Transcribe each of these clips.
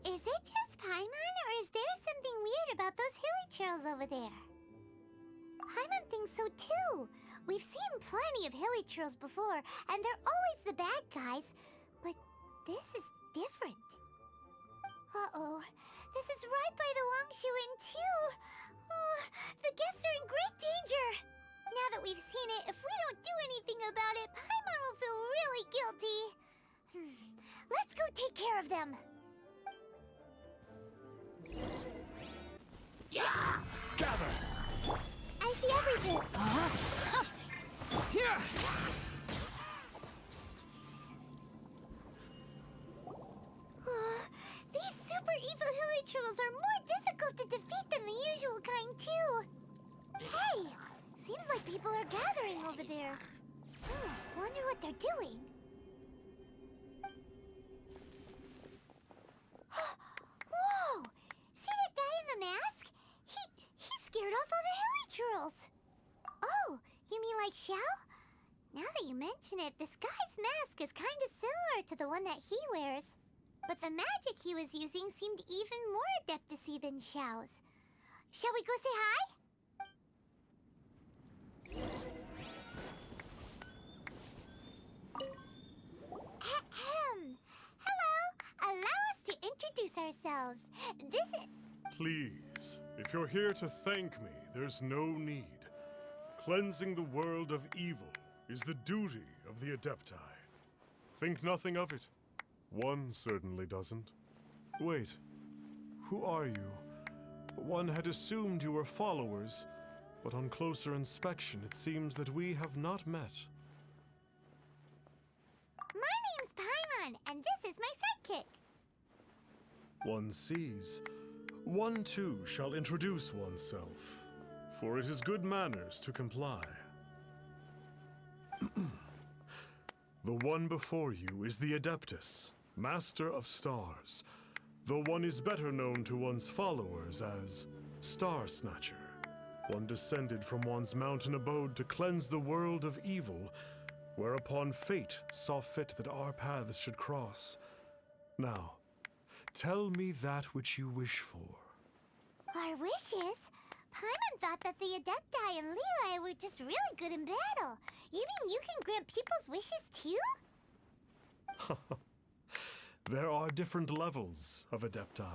Is it just Paimon, or is there something weird about those hilly trails over there? Paimon thinks so too. We've seen plenty of hilly trails before, and they're always the bad guys. But this is different. Uh-oh. This is right by the Wangshu Inn too. Oh, the guests are in great danger. Now that we've seen it, if we don't do anything about it, Paimon will feel really guilty. Let's go take care of them. Gather! I see everything. Here! These super evil hilly trolls are more difficult to defeat than the usual kind, too. Hey! Seems like people are gathering over there. Wonder what they're doing. Whoa! See that guy in the mask? He scared off all the hilly trolls. Oh, you mean like Xiao? Now that you mention it, this guy's mask is kind of similar to the one that he wears. But the magic he was using seemed even more adeptus-y than Xiao's. Shall we go say hi? Ahem. Hello! Allow us to introduce ourselves. This is... Please, if you're here to thank me, there's no need. Cleansing the world of evil is the duty of the Adepti. Think nothing of it. One certainly doesn't. Wait, who are you? One had assumed you were followers, but on closer inspection it seems that we have not met. My name's Paimon, and this is my sidekick. One sees. One too shall introduce oneself, for it is good manners to comply. The one before you is the Adeptus, Master of Stars, though one is better known to one's followers as Star Snatcher. One descended from one's mountain abode to cleanse the world of evil, whereupon fate saw fit that our paths should cross. Now, tell me that which you wish for. Our wishes? Paimon thought that the Adepti and Leela were just really good in battle. You mean you can grant people's wishes too? There are different levels of Adepti.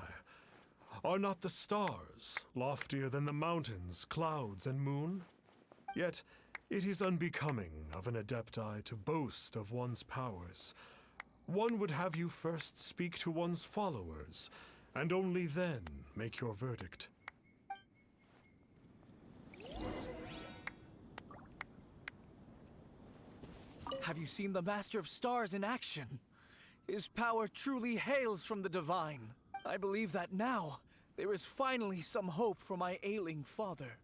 Are not the stars loftier than the mountains, clouds, and moon? Yet, it is unbecoming of an Adepti to boast of one's powers. One would have you first speak to one's followers, and only then make your verdict. Have you seen the Master of Stars in action? His power truly hails from the divine. I believe that now, there is finally some hope for my ailing father.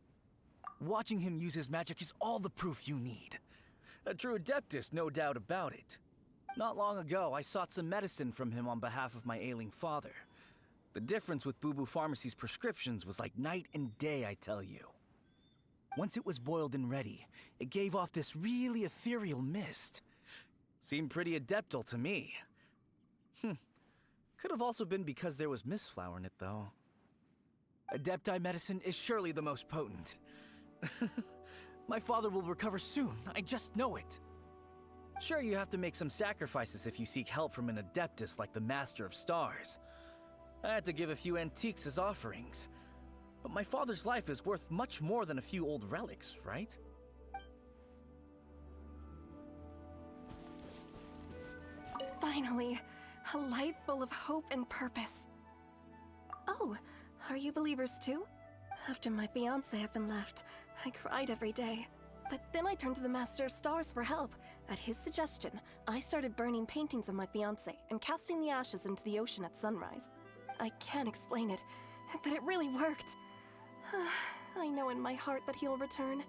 Watching him use his magic is all the proof you need. A true Adeptus, no doubt about it. Not long ago, I sought some medicine from him on behalf of my ailing father. The difference with Boo Boo Pharmacy's prescriptions was like night and day, I tell you. Once it was boiled and ready, it gave off this really ethereal mist. Seemed pretty adeptal to me. Could have also been because there was mistflower in it, though. Adepti medicine is surely the most potent. My father will recover soon, I just know it. Sure, you have to make some sacrifices if you seek help from an Adeptus like the Master of Stars. I had to give a few antiques as offerings. But my father's life is worth much more than a few old relics, right? Finally, a life full of hope and purpose. Oh, are you believers too? After my fiancé had been left, I cried every day. But then I turned to the Master of Stars for help. At his suggestion, I started burning paintings of my fiancé and casting the ashes into the ocean at sunrise. I can't explain it, but it really worked. I know in my heart that he'll return.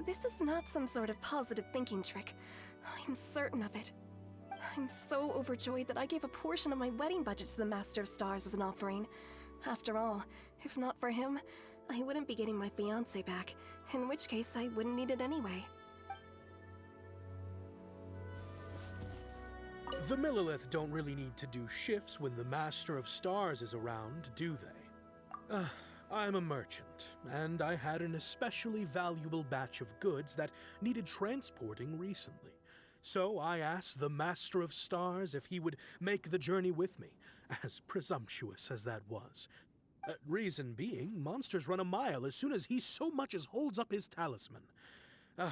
This is not some sort of positive thinking trick. I'm certain of it. I'm so overjoyed that I gave a portion of my wedding budget to the Master of Stars as an offering. After all, if not for him, I wouldn't be getting my fiancé back, in which case I wouldn't need it anyway. The Millilith don't really need to do shifts when the Master of Stars is around, do they? I'm a merchant, and I had an especially valuable batch of goods that needed transporting recently. So I asked the Master of Stars if he would make the journey with me, as presumptuous as that was. Reason being, monsters run a mile as soon as he so much as holds up his talisman.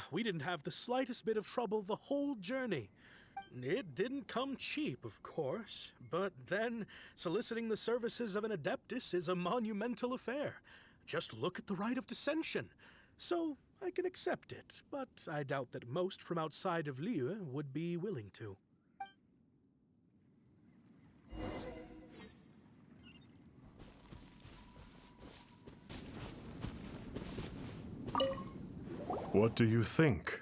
We didn't have the slightest bit of trouble the whole journey. It didn't come cheap, of course, but then soliciting the services of an Adeptus is a monumental affair. Just look at the Rite of Dissension. So I can accept it, but I doubt that most from outside of Liyue would be willing to. What do you think?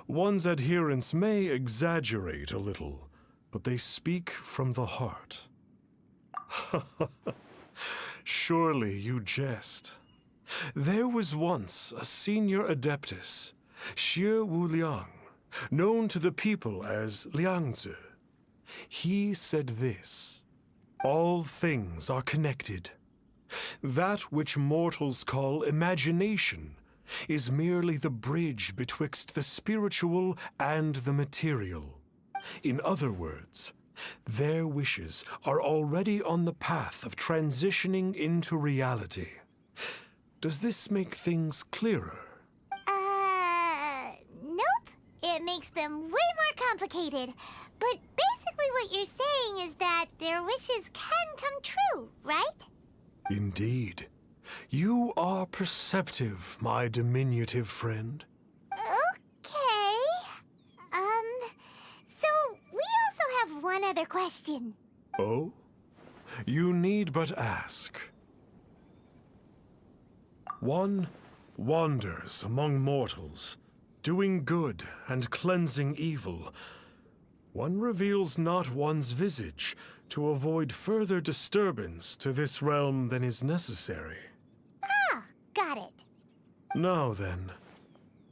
One's adherents may exaggerate a little, but they speak from the heart. Surely you jest. There was once a senior Adeptus, Xie Wuliang, known to the people as Liangzi. He said this: all things are connected. That which mortals call imagination is merely the bridge betwixt the spiritual and the material. In other words, their wishes are already on the path of transitioning into reality. Does this make things clearer? Nope. It makes them way more complicated. But basically what you're saying is that their wishes can come true, right? Indeed. You are perceptive, my diminutive friend. Okay. So we also have one other question. Oh? You need but ask. One wanders among mortals, doing good and cleansing evil. One reveals not one's visage to avoid further disturbance to this realm than is necessary. Ah, got it. Now then,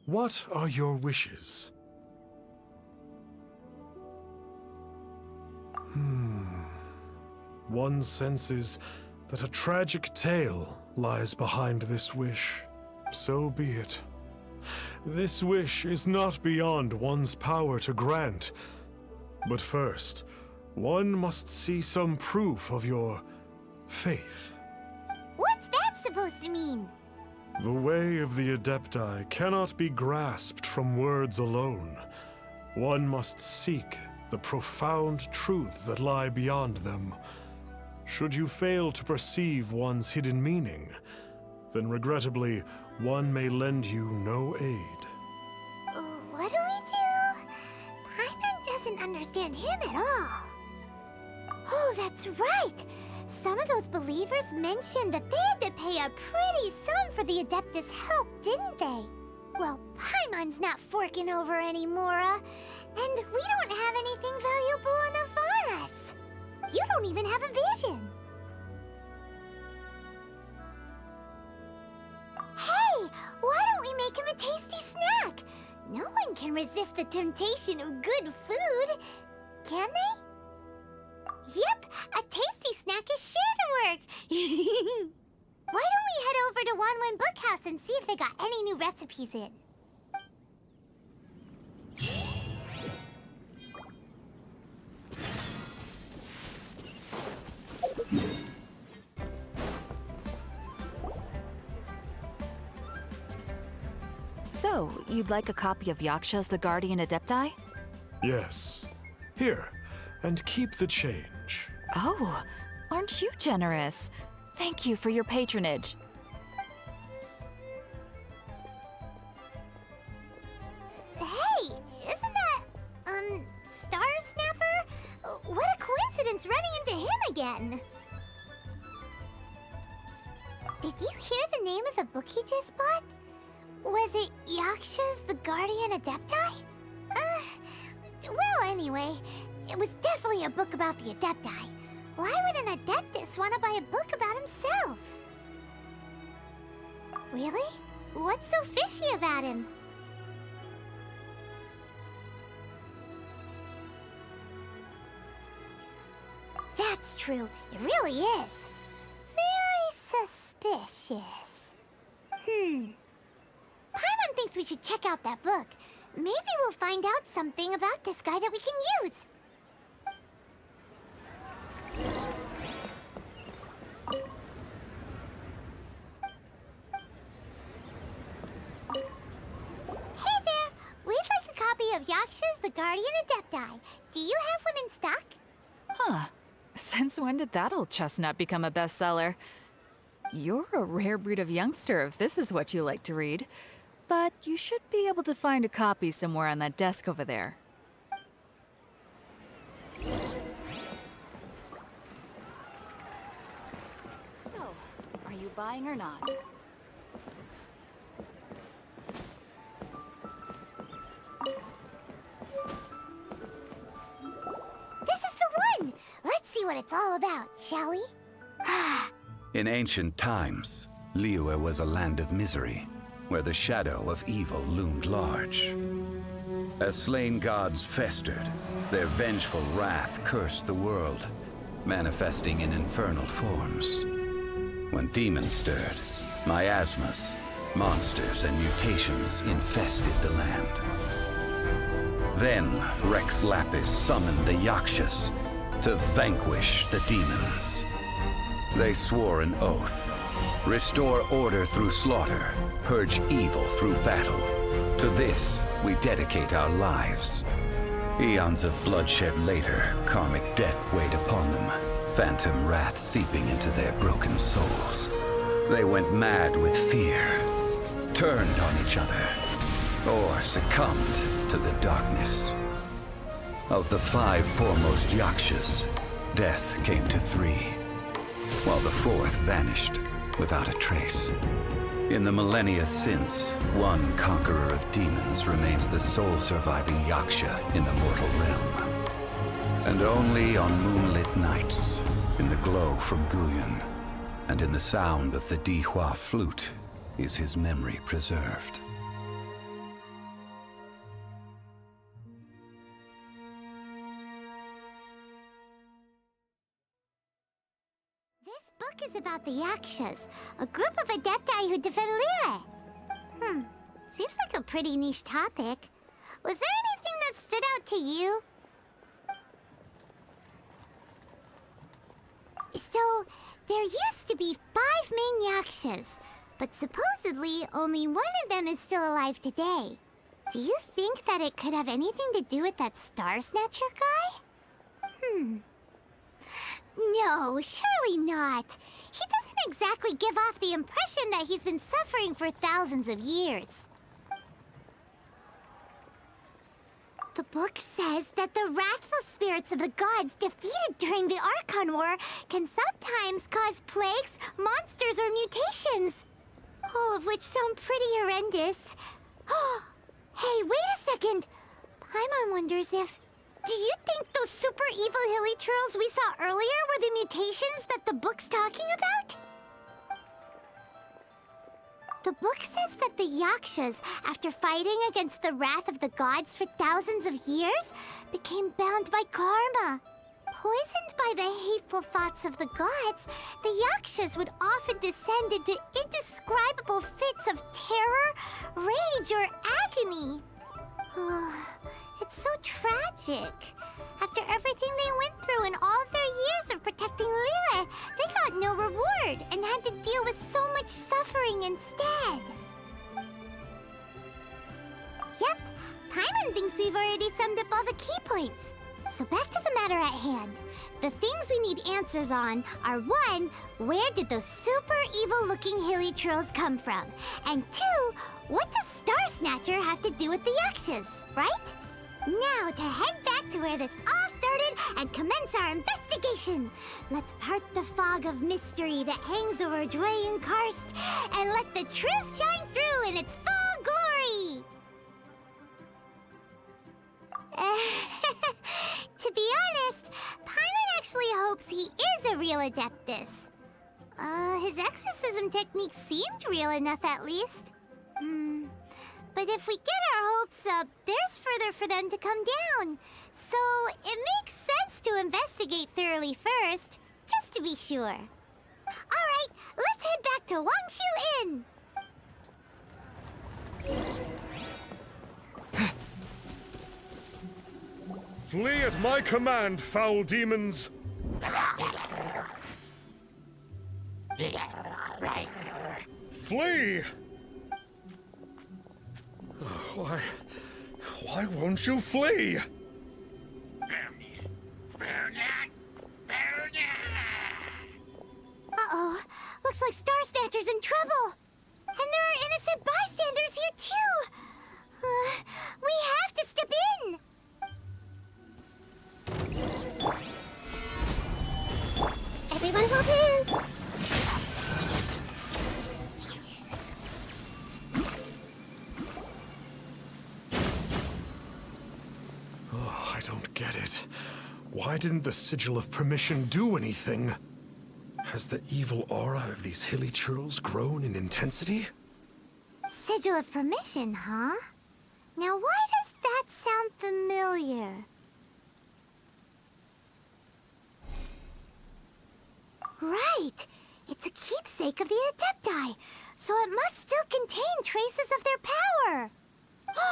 what are your wishes? One senses that a tragic tale lies behind this wish. So be it. This wish is not beyond one's power to grant. But first, one must see some proof of your faith. What's that supposed to mean? The way of the Adepti cannot be grasped from words alone. One must seek the profound truths that lie beyond them. Should you fail to perceive one's hidden meaning, then regrettably, one may lend you no aid. What do we do? Paimon doesn't understand him at all. Oh, that's right! Some of those believers mentioned that they had to pay a pretty sum for the Adeptus' help, didn't they? Well, Paimon's not forking over anymore, and we don't have anything valuable enough on us. You don't even have a vision. Hey, why don't we make him a tasty snack? No one can resist the temptation of good food, can they? Yep, a tasty snack is sure to work. Why don't we head over to Wanwen Bookhouse and see if they got any new recipes in? So, you'd like a copy of Yaksha's The Guardian Adepti? Yes. Here, and keep the change. Oh, aren't you generous? Thank you for your patronage. Hey, isn't that, Star Snapper? What a coincidence running into him again! Did you hear the name of the book he just bought? Was it Yaksha's The Guardian Adepti? Well, anyway, it was definitely a book about the Adepti. Why would an Adeptus want to buy a book about himself? Really? What's so fishy about him? that's true. It really is. Very suspicious. Paimon thinks we should check out that book. Maybe we'll find out something about this guy that we can use. Hey there! We'd like a copy of Yaksha's The Guardian Adepti. Do you have one in stock? Huh. Since when did that old chestnut become a bestseller? You're a rare breed of youngster if this is what you like to read. But you should be able to find a copy somewhere on that desk over there. So, are you buying or not? This is the one! Let's see what it's all about, shall we? In ancient times, Liyue was a land of misery, where the shadow of evil loomed large. As slain gods festered, their vengeful wrath cursed the world, manifesting in infernal forms. When demons stirred, miasmas, monsters, and mutations infested the land. Then Rex Lapis summoned the Yakshas to vanquish the demons. They swore an oath: restore order through slaughter, purge evil through battle. To this, we dedicate our lives. Eons of bloodshed later, karmic debt weighed upon them, phantom wrath seeping into their broken souls. They went mad with fear, turned on each other, or succumbed to the darkness. Of the 5 foremost Yakshas, death came to 3, while the 4th vanished without a trace. In the millennia since, one conqueror of demons remains the sole surviving Yaksha in the mortal realm. And only on moonlit nights, in the glow from Guyon, and in the sound of the Dihua flute, is his memory preserved. This book is about the Yakshas, a group of Adepti who defend Liyue. Seems like a pretty niche topic. Was there anything that stood out to you? So, there used to be 5 main Yakshas, but supposedly only one of them is still alive today. Do you think that it could have anything to do with that Star Snatcher guy? No, surely not. He doesn't exactly give off the impression that he's been suffering for thousands of years. The book says that the wrathful spirits of the gods defeated during the Archon War can sometimes cause plagues, monsters, or mutations. All of which sound pretty horrendous. Hey, wait a second. Paimon wonders if... Do you think those super evil hilly churls we saw earlier were the mutations that the book's talking about? The book says that the Yakshas, after fighting against the wrath of the gods for thousands of years, became bound by karma. Poisoned by the hateful thoughts of the gods, the Yakshas would often descend into indescribable fits of terror, rage, or agony. It's so tragic. After everything they went through in all of their years of protecting Liyue, they got no reward and had to deal with so much suffering instead. Yep, Paimon thinks we've already summed up all the key points. So back to the matter at hand. The things we need answers on are 1, where did those super evil-looking hilly trolls come from? And 2, what does Star Snatcher have to do with the Yakshas, right? Now to head back to where this all started and commence our investigation. Let's part the fog of mystery that hangs over Dwayne Karst and let the truth shine through in its full glory! To be honest, Paimon actually hopes he is a real Adeptus. His exorcism technique seemed real enough at least. But if we get our hopes up, there's further for them to come down. So it makes sense to investigate thoroughly first, just to be sure. Alright, let's head back to Wangshu Inn! Flee at my command, foul demons! Flee! Why won't you flee? Uh-oh, looks like Star Snatcher's in trouble! And there are innocent bystanders here too! We have to step in! Everyone hold hands! Oh, I don't get it. Why didn't the Sigil of Permission do anything? Has the evil aura of these hilly churls grown in intensity? Sigil of Permission, huh? Now why does that sound familiar? Right! It's a keepsake of the Adepti, so it must still contain traces of their power! No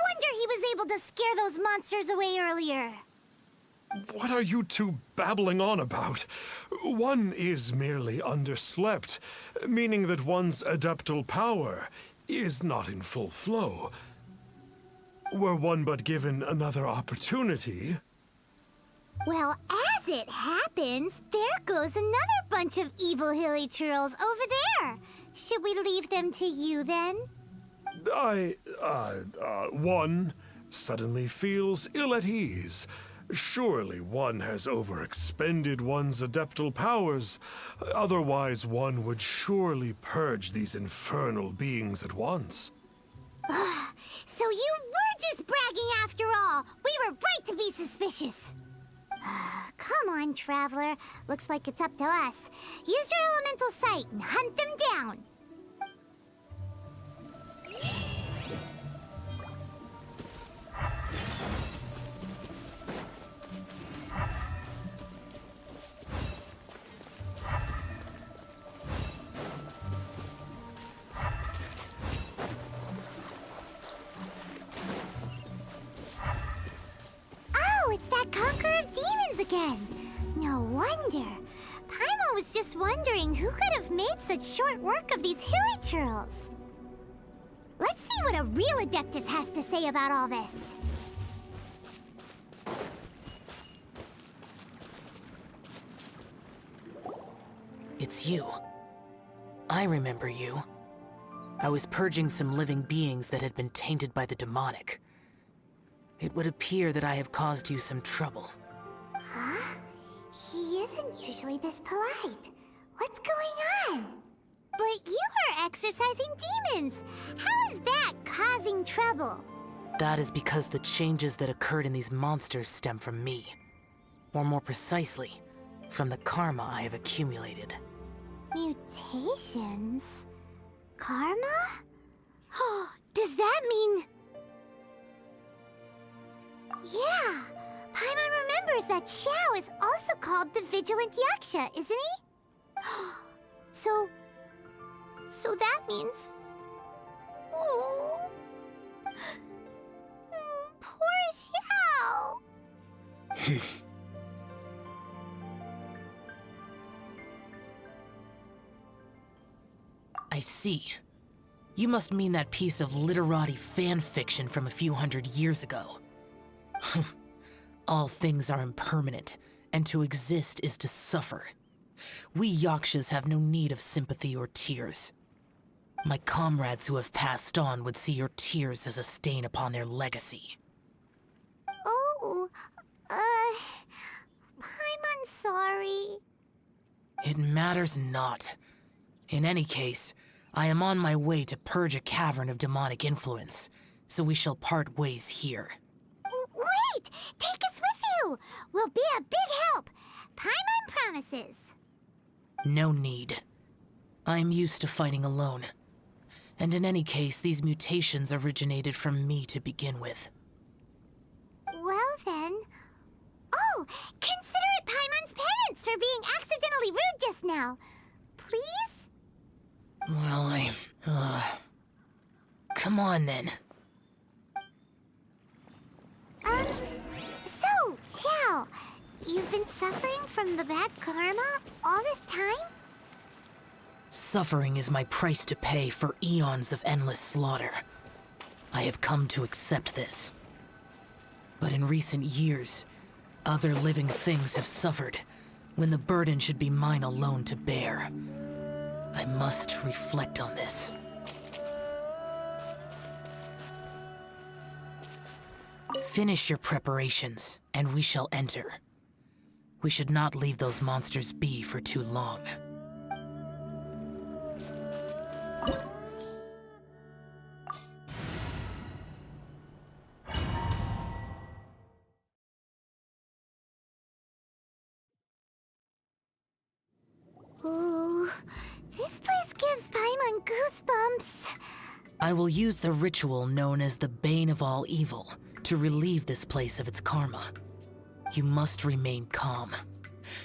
wonder he was able to scare those monsters away earlier! What are you two babbling on about? One is merely underslept, meaning that one's adeptal power is not in full flow. Were one but given another opportunity... Well, as it happens, there goes another bunch of evil hilly churls over there. Should we leave them to you then? One suddenly feels ill at ease. Surely one has overexpended one's adeptal powers. Otherwise, one would surely purge these infernal beings at once. So you were just bragging after all. We were right to be suspicious. Come on, Traveler. Looks like it's up to us. Use your elemental sight and hunt them down. Oh, it's that Conqueror of Demons again. No wonder. Paimon was just wondering who could have made such short work of these hilly churls. Let's see what a real Adeptus has to say about all this. It's you. I remember you. I was purging some living beings that had been tainted by the demonic. It would appear that I have caused you some trouble. Huh? He isn't usually this polite. What's going on? But you are exercising demons. How is that causing trouble? That is because the changes that occurred in these monsters stem from me. Or more precisely, from the karma I have accumulated. Mutations? Karma? Does that mean... Yeah! Paimon remembers that Xiao is also called the Vigilant Yaksha, isn't he? So that means... Oh... Poor Xiao! I see. You must mean that piece of literati fan fiction from a few hundred years ago. All things are impermanent, and to exist is to suffer. We Yakshas have no need of sympathy or tears. My comrades who have passed on would see your tears as a stain upon their legacy. Oh, Paimon's sorry. It matters not. In any case, I am on my way to purge a cavern of demonic influence, so we shall part ways here. Wait! Take us with you! We'll be a big help! Paimon promises! No need. I am used to fighting alone. And in any case, these mutations originated from me to begin with. Well then... Oh! consider it Paimon's penance for being accidentally rude just now. Please? Well, come on then. So, Xiao, you've been suffering from the bad karma all this time? Suffering is my price to pay for eons of endless slaughter. I have come to accept this. But in recent years, other living things have suffered, when the burden should be mine alone to bear. I must reflect on this. Finish your preparations, and we shall enter. We should not leave those monsters be for too long. Ooh, this place gives Paimon goosebumps. I will use the ritual known as the Bane of All Evil to relieve this place of its karma. You must remain calm.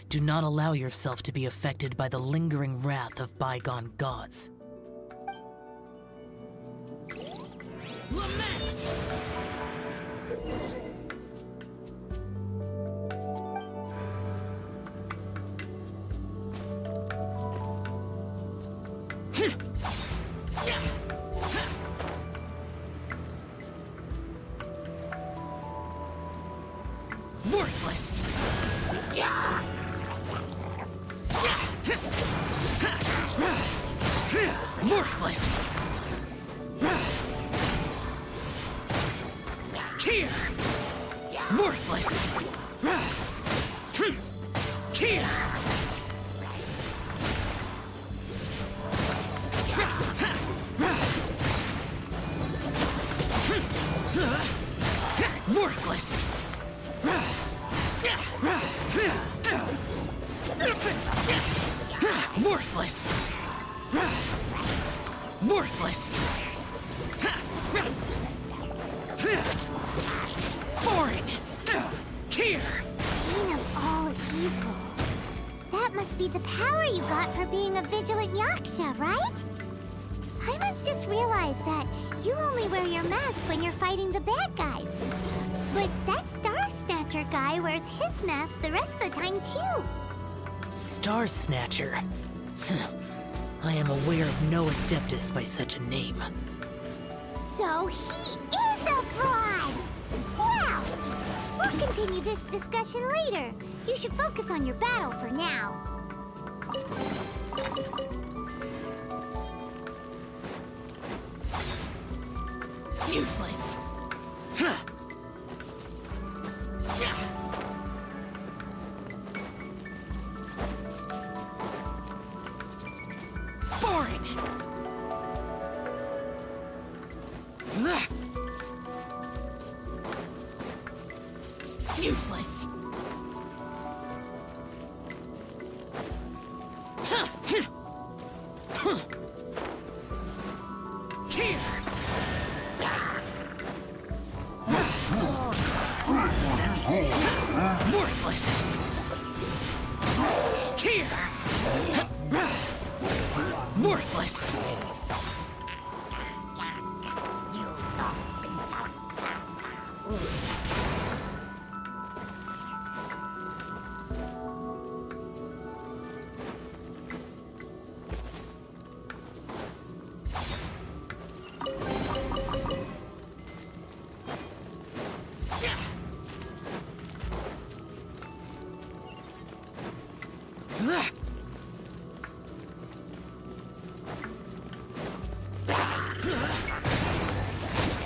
Do not allow yourself to be affected by the lingering wrath of bygone gods. Lament! Worthless! Worthless! Here! Worthless! Here! Worthless! Worthless! Worthless! Foreign! Here! Bane of all evil. That must be the power you got for being a vigilant yaksha, right? Paimon's just realized that you only wear your mask when you're fighting the bad guys. But that Star Snatcher guy wears his mask the rest of the time, too. Star Snatcher. I am aware of no Adeptus by such a name. So he is a fraud! Well, we'll continue this discussion later. You should focus on your battle for now. Useless! Foreign! Useless! Here! Worthless! Here! Worthless!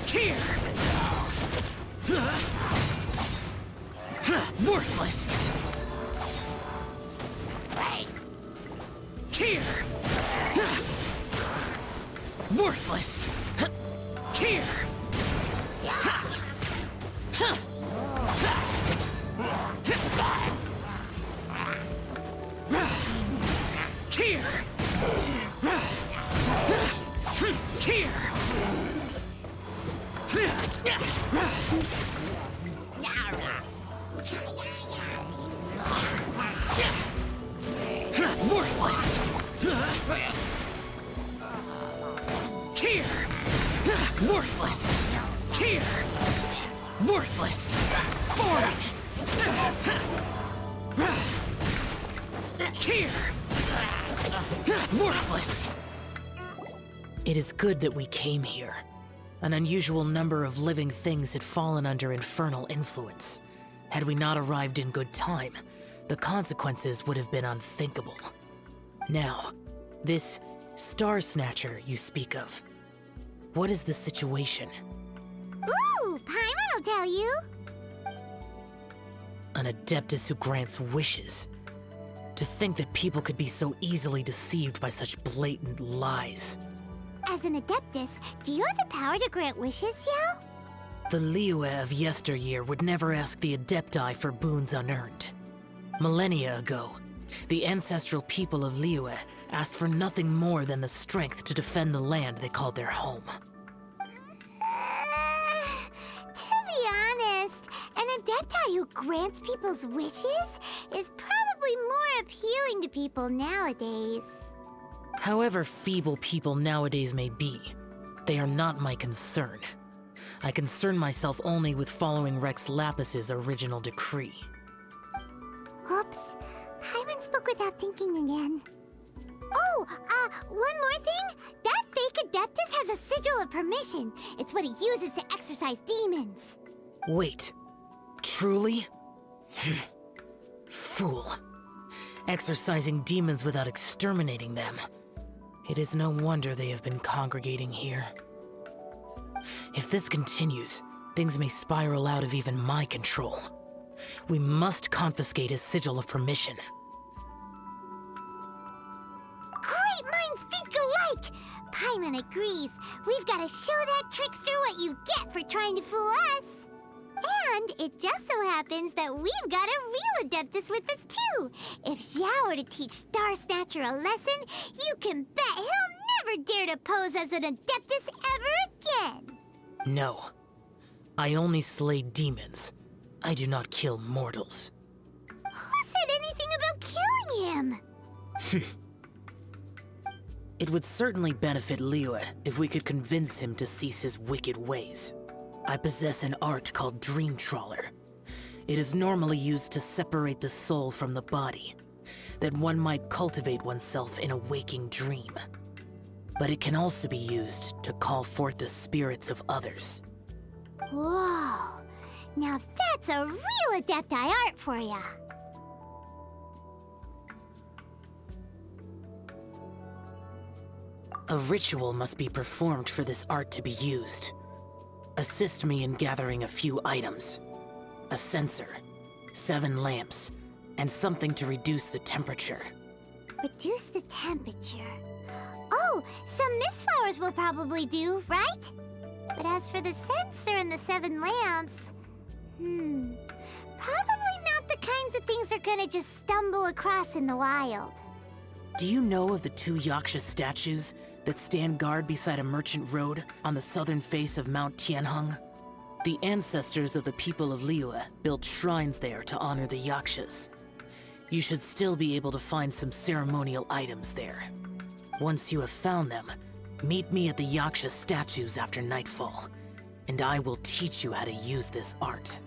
Here! Worthless! Here! Worthless! Here! Here! Here! Worthless! Boring! Here! Worthless! It is good that we came here. An unusual number of living things had fallen under infernal influence. Had we not arrived in good time, the consequences would have been unthinkable. Now, this Star Snatcher you speak of, what is the situation? Ooh, Paimon will tell you. An Adeptus who grants wishes. To think that people could be so easily deceived by such blatant lies. As an Adeptus, do you have the power to grant wishes, Xiao? The Liyue of yesteryear would never ask the Adepti for boons unearned. Millennia ago, the ancestral people of Liyue asked for nothing more than the strength to defend the land they called their home. To be honest, an Adepti who grants people's wishes is probably more appealing to people nowadays. However feeble people nowadays may be, they are not my concern. I concern myself only with following Rex Lapis's original decree. Oops. Paimon spoke without thinking again. Oh, one more thing. That fake Adeptus has a sigil of permission. It's what he uses to exorcise demons. Wait. Truly? Fool. Exorcising demons without exterminating them. It is no wonder they have been congregating here. If this continues, things may spiral out of even my control. We must confiscate his sigil of permission. Great minds think alike! Paimon agrees. We've got to show that trickster what you get for trying to fool us. And it just so happens that we've got a real Adeptus with us too. If Xiao were to teach Star Snatcher a lesson, you can bet he'll never dare to pose as an Adeptus ever again. No. I only slay demons. I do not kill mortals. Who said anything about killing him? It would certainly benefit Liyue if we could convince him to cease his wicked ways. I possess an art called Dream Trawler. It is normally used to separate the soul from the body, that one might cultivate oneself in a waking dream. But it can also be used to call forth the spirits of others. Whoa. Now that's a real Adepti art for ya. A ritual must be performed for this art to be used. Assist me in gathering a few items. A censer, 7 lamps, and something to reduce the temperature. Reduce the temperature. Oh, some mist flowers will probably do, right? But as for the censer and the 7 lamps... probably not the kinds of things they're gonna just stumble across in the wild. Do you know of the 2 Yaksha statues that stand guard beside a merchant road on the southern face of Mount Tianheng? The ancestors of the people of Liyue built shrines there to honor the Yakshas. You should still be able to find some ceremonial items there. Once you have found them, meet me at the Yaksha statues after nightfall, and I will teach you how to use this art.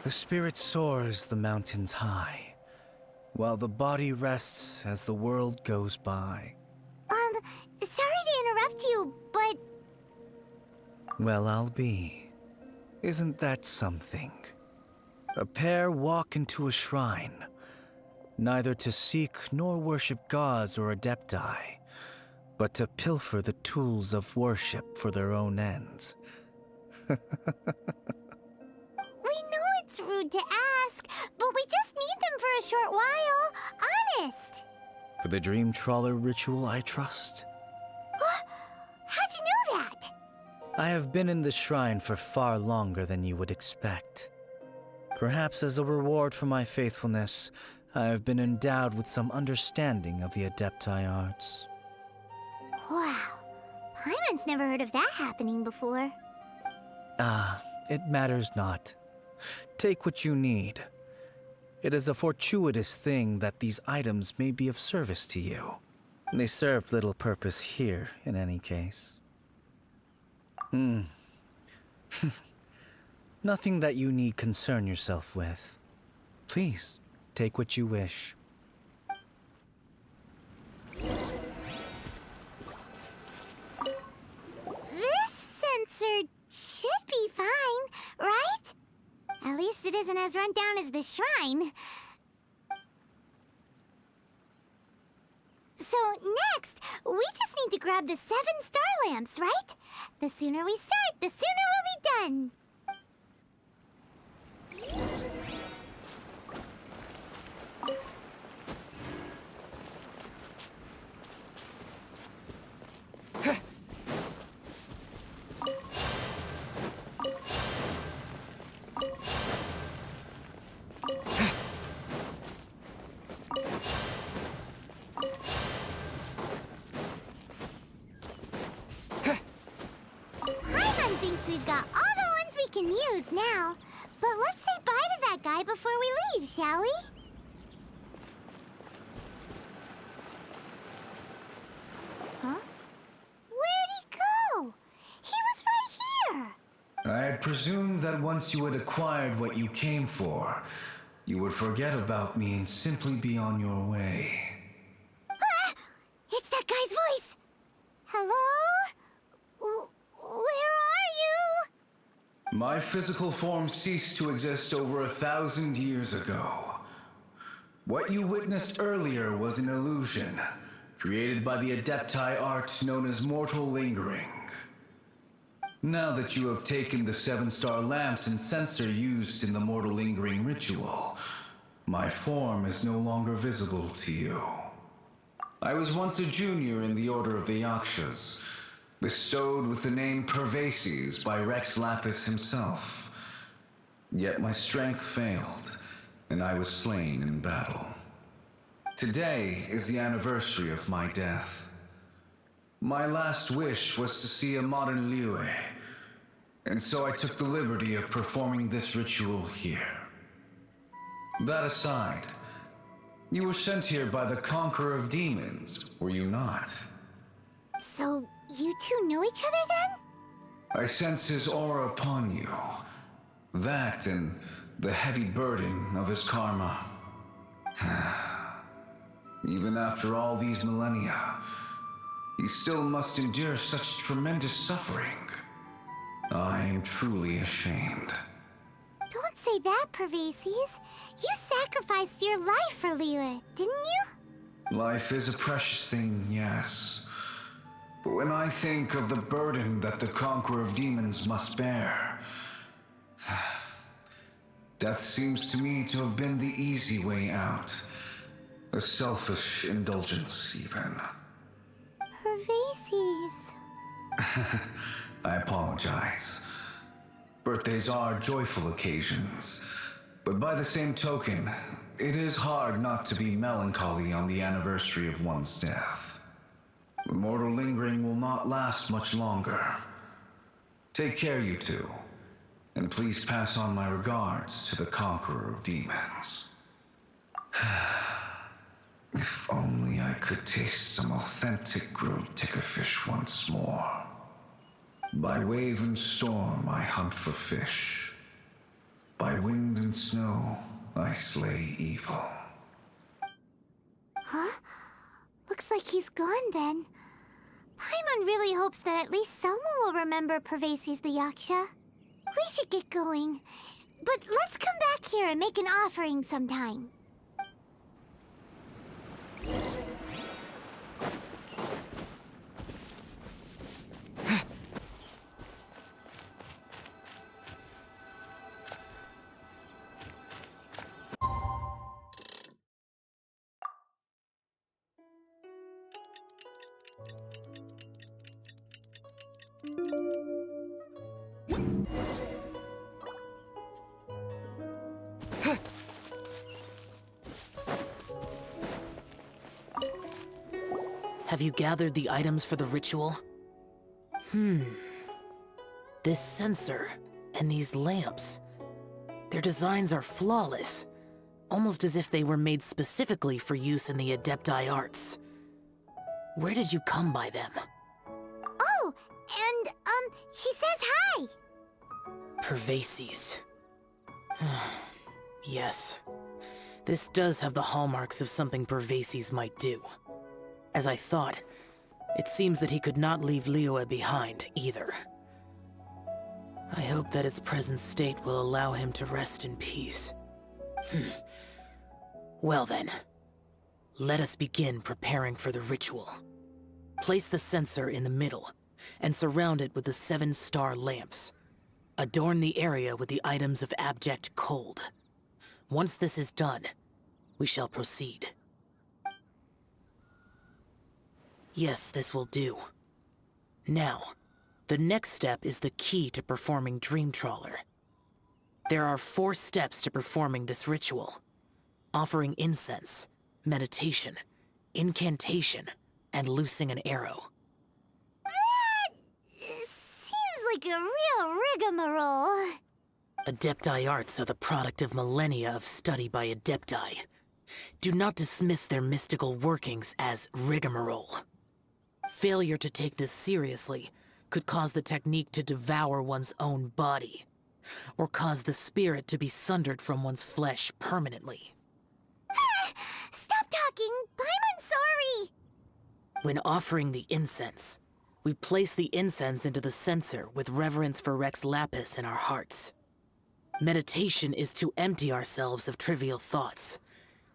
The spirit soars the mountains high, while the body rests as the world goes by. Sorry to interrupt you, but... Well, I'll be. Isn't that something? A pair walk into a shrine, neither to seek nor worship gods or adepti, but to pilfer the tools of worship for their own ends. We know it's rude to ask, but we just need them for a short while. Honest. For the Dream Trawler ritual, I trust. How'd you know that? I have been in the shrine for far longer than you would expect. Perhaps as a reward for my faithfulness, I have been endowed with some understanding of the Adepti arts. Wow. Paimon's never heard of that happening before. It matters not. Take what you need. It is a fortuitous thing that these items may be of service to you. They serve little purpose here, in any case. Nothing that you need concern yourself with. Please, take what you wish. This sensor should be fine, right? At least it isn't as run down as the shrine. So next, we just need to grab the 7 star lamps, right? The sooner we start, the sooner we'll be done. Paimon thinks we've got all the ones we can use now. But let's say bye to that guy before we leave, shall we? Huh? Where'd he go? He was right here! I had presumed that once you had acquired what you came for, you would forget about me and simply be on your way. Ah! It's that guy's voice! Hello? Where are you? My physical form ceased to exist over 1,000 years ago. What you witnessed earlier was an illusion, created by the Adepti art known as mortal lingering. Now that you have taken the 7-star lamps and sensor used in the mortal lingering ritual, my form is no longer visible to you. I was once a junior in the Order of the Yakshas, bestowed with the name Pervases by Rex Lapis himself. Yet my strength failed, and I was slain in battle. Today is the anniversary of my death. My last wish was to see a modern Liyue, and so I took the liberty of performing this ritual here. That aside, you were sent here by the Conqueror of Demons, were you not? So, you two know each other then? I sense his aura upon you. That and the heavy burden of his karma. Even after all these millennia, he still must endure such tremendous suffering. I am truly ashamed. Don't say that, Pervases. You sacrificed your life for Liyue, didn't you? Life is a precious thing, yes. But when I think of the burden that the Conqueror of Demons must bear, death seems to me to have been the easy way out. A selfish indulgence, even. Pervases. I apologize. Birthdays are joyful occasions, but by the same token, it is hard not to be melancholy on the anniversary of one's death. The mortal lingering will not last much longer. Take care, you two, and please pass on my regards to the Conqueror of Demons. If only I could taste some authentic grilled tickerfish once more. By wave and storm I hunt for fish. By wind and snow I slay evil. Huh? Looks like he's gone then. Paimon really hopes that at least someone will remember Pervases the Yaksha. We should get going. But let's come back here and make an offering sometime. Have you gathered the items for the ritual? This sensor and these lamps. Their designs are flawless, almost as if they were made specifically for use in the Adepti arts. Where did you come by them? Oh, and, he says hi! Pervases. Yes. This does have the hallmarks of something Pervases might do. As I thought, it seems that he could not leave Liyue behind, either. I hope that its present state will allow him to rest in peace. Well then, let us begin preparing for the ritual. Place the censer in the middle, and surround it with the 7-star lamps. Adorn the area with the items of abject cold. Once this is done, we shall proceed. Yes, this will do. Now, the next step is the key to performing Dream Trawler. There are 4 steps to performing this ritual: offering incense, meditation, incantation, and loosing an arrow. That seems like a real rigmarole. Adepti arts are the product of millennia of study by Adepti. Do not dismiss their mystical workings as rigmarole. Failure to take this seriously could cause the technique to devour one's own body, or cause the spirit to be sundered from one's flesh permanently. Stop talking! I'm sorry! When offering the incense, we place the incense into the censer with reverence for Rex Lapis in our hearts. Meditation is to empty ourselves of trivial thoughts,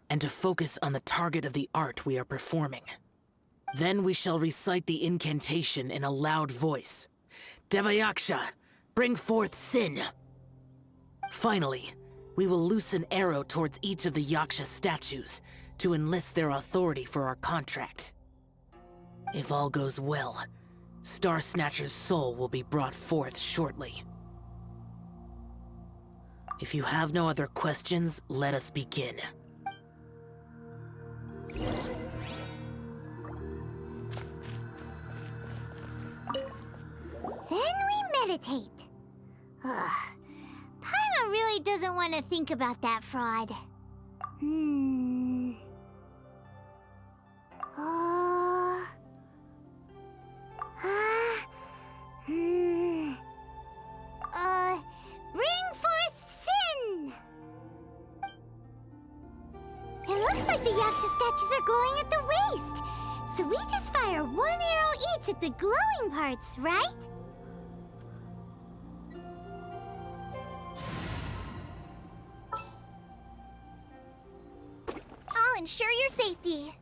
and to focus on the target of the art we are performing. Then we shall recite the incantation in a loud voice. Devayaksha, bring forth sin! Finally, we will loose an arrow towards each of the Yaksha statues to enlist their authority for our contract. If all goes well, Star Snatcher's soul will be brought forth shortly. If you have no other questions, let us begin. Then we meditate. Ugh. Paimon really doesn't want to think about that fraud. Bring forth sin! It looks like the Yaksha statues are glowing at the waist. So we just fire 1 arrow each at the glowing parts, right? I'll ensure your safety.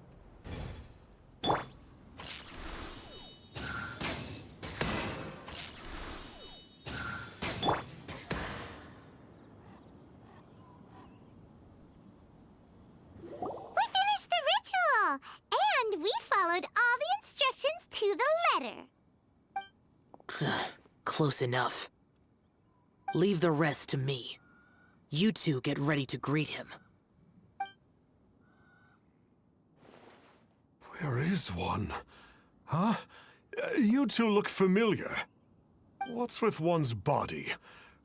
And we followed all the instructions to the letter. Close enough. Leave the rest to me. You two get ready to greet him. Where is one? Huh? You two look familiar. What's with one's body?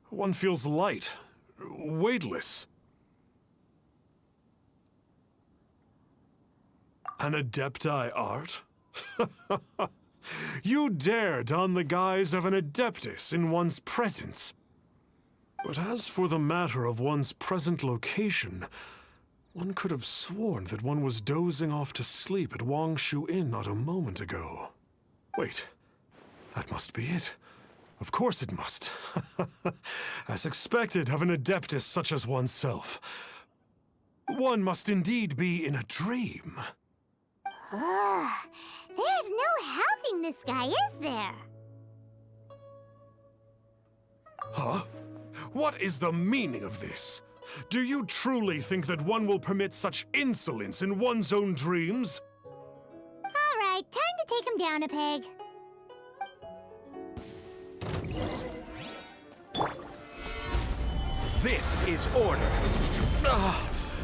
One feels light, weightless. An Adepti art? You dare don the guise of an Adeptus in one's presence. But as for the matter of one's present location, one could have sworn that one was dozing off to sleep at Wangshu Inn not a moment ago. Wait, that must be it. Of course it must. As expected of an Adeptus such as oneself. One must indeed be in a dream. There's no helping this guy, is there? Huh? What is the meaning of this? Do you truly think that one will permit such insolence in one's own dreams? All right, time to take him down a peg. This is order.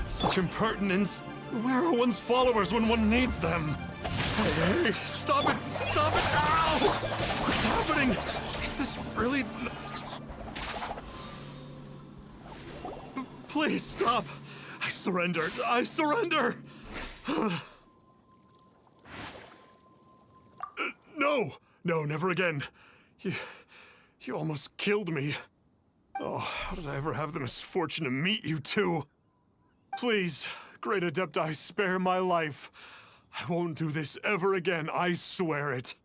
Such impertinence. Where are one's followers when one needs them? Hey, stop it! Stop it! Ow! What's happening? Is this really... Please stop! I surrender! I surrender! No! No, never again. You almost killed me. Oh, how did I ever have the misfortune to meet you two? Please, Great Adepti, spare my life. I won't do this ever again, I swear it.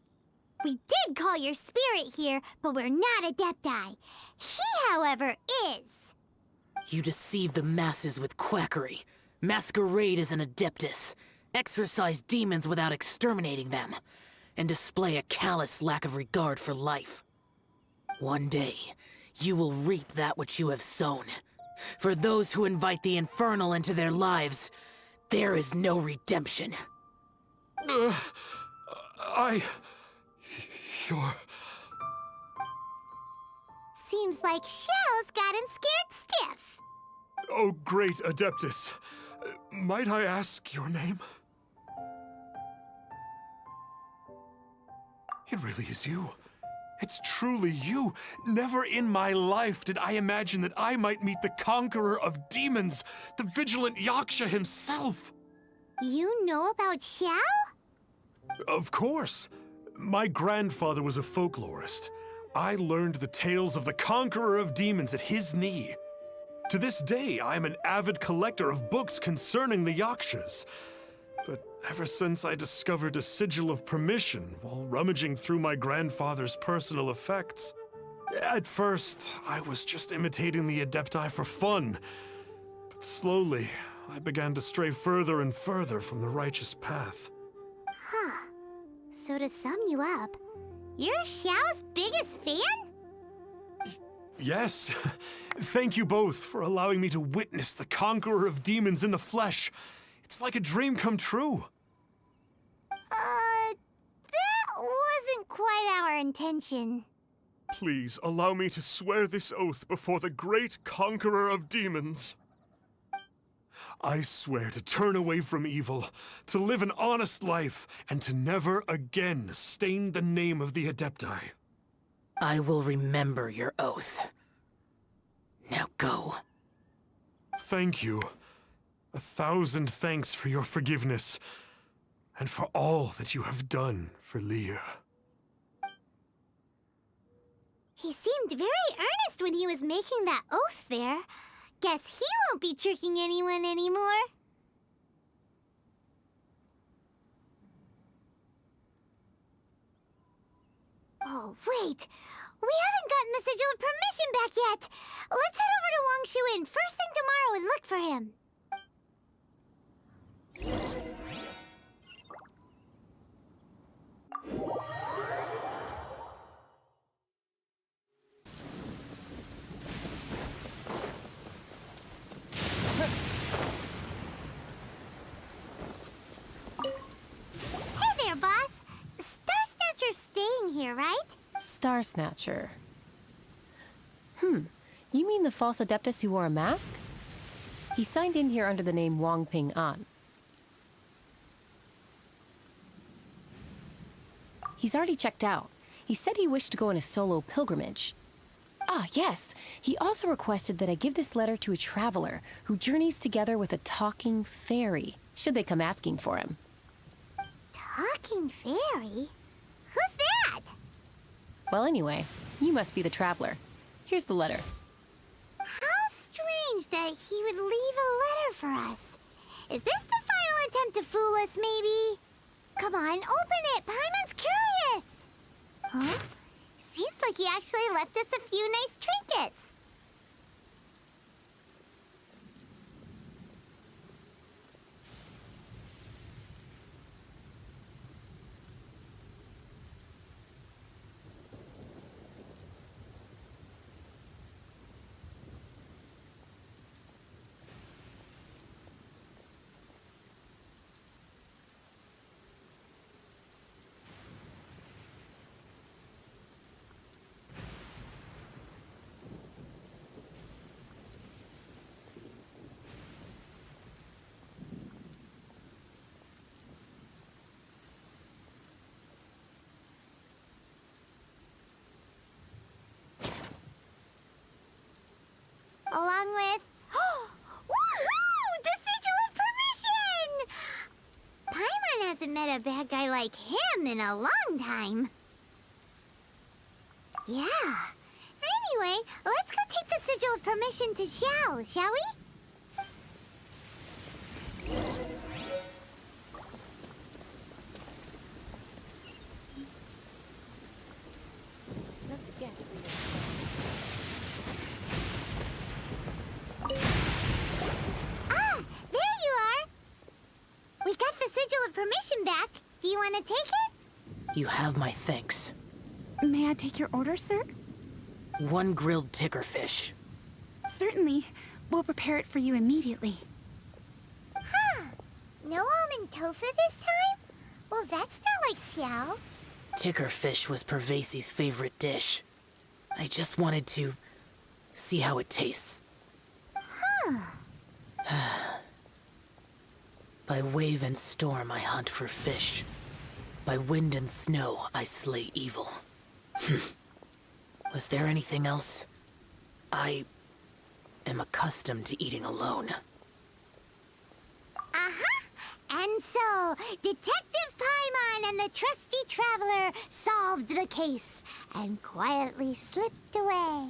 We did call your spirit here, but we're not Adepti. He, however, is. You deceive the masses with quackery, masquerade as an Adeptus, exorcise demons without exterminating them, and display a callous lack of regard for life. One day, you will reap that which you have sown. For those who invite the infernal into their lives, there is no redemption. You're... Seems like Xiao's got him scared stiff. Oh, great Adeptus. Might I ask your name? It really is you. It's truly you. Never in my life did I imagine that I might meet the conqueror of demons, the vigilant Yaksha himself. You know about Xiao? Of course. My grandfather was a folklorist. I learned the tales of the conqueror of demons at his knee. To this day, I am an avid collector of books concerning the Yakshas. But ever since I discovered a sigil of permission while rummaging through my grandfather's personal effects, at first, I was just imitating the Adepti for fun. But slowly, I began to stray further and further from the righteous path. Huh. So to sum you up, you're Xiao's biggest fan? Yes. Thank you both for allowing me to witness the conqueror of demons in the flesh. It's like a dream come true. That wasn't quite our intention. Please allow me to swear this oath before the great conqueror of demons. I swear to turn away from evil, to live an honest life, and to never again stain the name of the Adepti. I will remember your oath. Now go. Thank you. 1,000 thanks for your forgiveness, and for all that you have done for Leah. He seemed very earnest when he was making that oath there. Guess he won't be tricking anyone anymore. Oh, wait. We haven't gotten the sigil of permission back yet. Let's head over to Wang Shuin first thing tomorrow and look for him. Hey there, boss. Star Snatcher's staying here, right? Star Snatcher. You mean the false Adeptus who wore a mask? He signed in here under the name Wang Ping An. He's already checked out. He said he wished to go on a solo pilgrimage. Ah, yes. He also requested that I give this letter to a traveler who journeys together with a talking fairy, should they come asking for him. Talking fairy? Who's that? Well, anyway, you must be the traveler. Here's the letter. How strange that he would leave a letter for us. Is this the final attempt to fool us, maybe? Come on, open it! Paimon's curious! Huh? Seems like he actually left us a few nice trinkets. along with... Woohoo! The Sigil of Permission! Paimon hasn't met a bad guy like him in a long time. Yeah. Anyway, let's go take the Sigil of Permission to Xiao, shall we? Ah, there you are. We got the Sigil of Permission back. Do you want to take it? You have my thanks. May I take your order, sir? 1 grilled tickerfish. Certainly. We'll prepare it for you immediately. Huh. No almond tofu this time? Well, that's not like Xiao. Tickerfish was Pervasi's favorite dish. I just wanted to see how it tastes. Huh. By wave and storm I hunt for fish. By wind and snow I slay evil. Was there anything else? I am accustomed to eating alone. Uh-huh. And so, Detective Paimon and the trusty traveler solved the case and quietly slipped away.